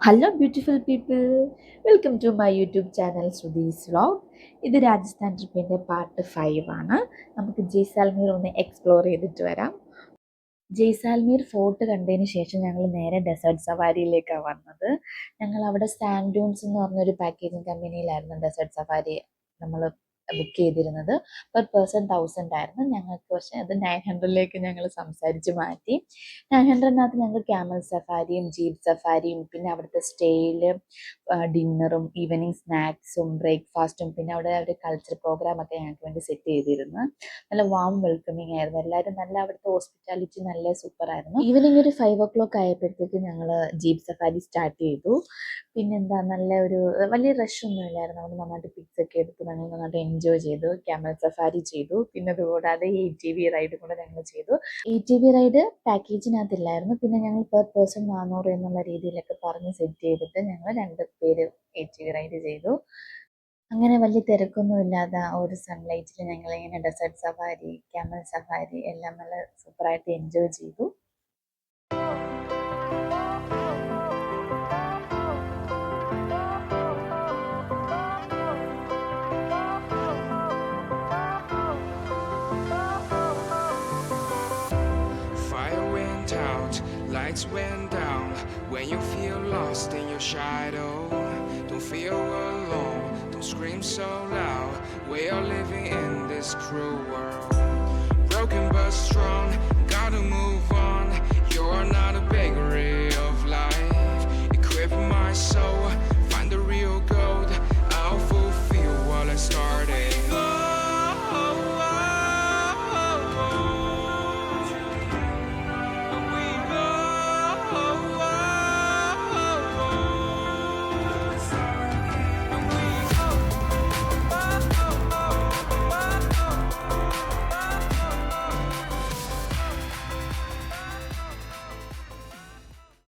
Hello beautiful people, welcome to my YouTube channel Shruthi's vlog. ഇത് Rajasthan ട്രിപ്പിൻ്റെ part 5 ആണ്. നമുക്ക് ജയ്സാൽമീർ ഒന്ന് എക്സ്പ്ലോർ ചെയ്തിട്ട് വരാം. ജയ്സാൽമീർ ഫോർട്ട് കണ്ടതിന് ശേഷം ഞങ്ങൾ നേരെ ഡെസേർട്ട് സഫാരിയിലേക്കാണ് വന്നത്. ഞങ്ങൾ അവിടെ സാൻഡ് ഡ്യൂൺസ് എന്ന് പറഞ്ഞൊരു പാക്കേജിങ് കമ്പനിയിലായിരുന്നു ഡെസേർട്ട് സഫാരി നമ്മൾ ബുക്ക് ചെയ്തിരുന്നത്. പെർ പേഴ്സൺ 1000 ആയിരുന്നു. ഞങ്ങൾക്ക് പക്ഷേ അത് 900ലേക്ക് ഞങ്ങൾ സംസാരിച്ച് മാറ്റി. 900-നകത്ത് ഞങ്ങൾക്ക് ക്യാമൽ സഫാരിയും ജീപ്പ് സഫാരിയും പിന്നെ അവിടുത്തെ സ്റ്റേയിൽ ഡിന്നറും ഈവനിങ് സ്നാക്സും ബ്രേക്ക്ഫാസ്റ്റും പിന്നെ അവിടെ ഒരു കൾച്ചർ പ്രോഗ്രാമൊക്കെ ഞങ്ങൾക്ക് വേണ്ടി സെറ്റ് ചെയ്തിരുന്നു. നല്ല വാം വെൽക്കമിങ് ആയിരുന്നു. എല്ലാവരും നല്ല അവിടുത്തെ ഹോസ്പിറ്റാലിറ്റി നല്ല സൂപ്പറായിരുന്നു. ഈവനിങ് ഒരു 5 o'clock ആയപ്പോഴത്തേക്ക് ഞങ്ങൾ ജീപ്പ് സഫാരി സ്റ്റാർട്ട് ചെയ്തു. പിന്നെന്താ, നല്ല ഒരു വലിയ റഷ് ഒന്നും ഇല്ലായിരുന്നു. അവിടെ നന്നായിട്ട് പിക്സ് ഒക്കെ എടുത്ത് ഞങ്ങൾ നന്നായിട്ട് എൻജോയ് ചെയ്തു. ക്യാമൽ സഫാരി ചെയ്തു. പിന്നെ അതുകൂടാതെ ATV റൈഡ് കൂടെ ഞങ്ങൾ ചെയ്തു. ATV റൈഡ് പാക്കേജിനകത്തില്ലായിരുന്നു. പിന്നെ ഞങ്ങൾ പെർ പേഴ്സൺ 400 എന്നുള്ള രീതിയിലൊക്കെ പറഞ്ഞ് സെറ്റ് ചെയ്തിട്ട് ഞങ്ങൾ 2 പേര് ATV റൈഡ് ചെയ്തു. അങ്ങനെ വലിയ തിരക്കൊന്നും ഇല്ലാതെ ആ ഒരു സൺലൈറ്റിൽ ഞങ്ങളിങ്ങനെ ഡെസേർട്ട് സഫാരി, ക്യാമൽ സഫാരി എല്ലാം നല്ല സൂപ്പറായിട്ട് എൻജോയ് ചെയ്തു. Fire went out, lights went down. When you feel lost in your shadow, don't feel alone, don't scream so loud. We are living in this cruel world. Broken but strong, gotta move on. You're not a bakery,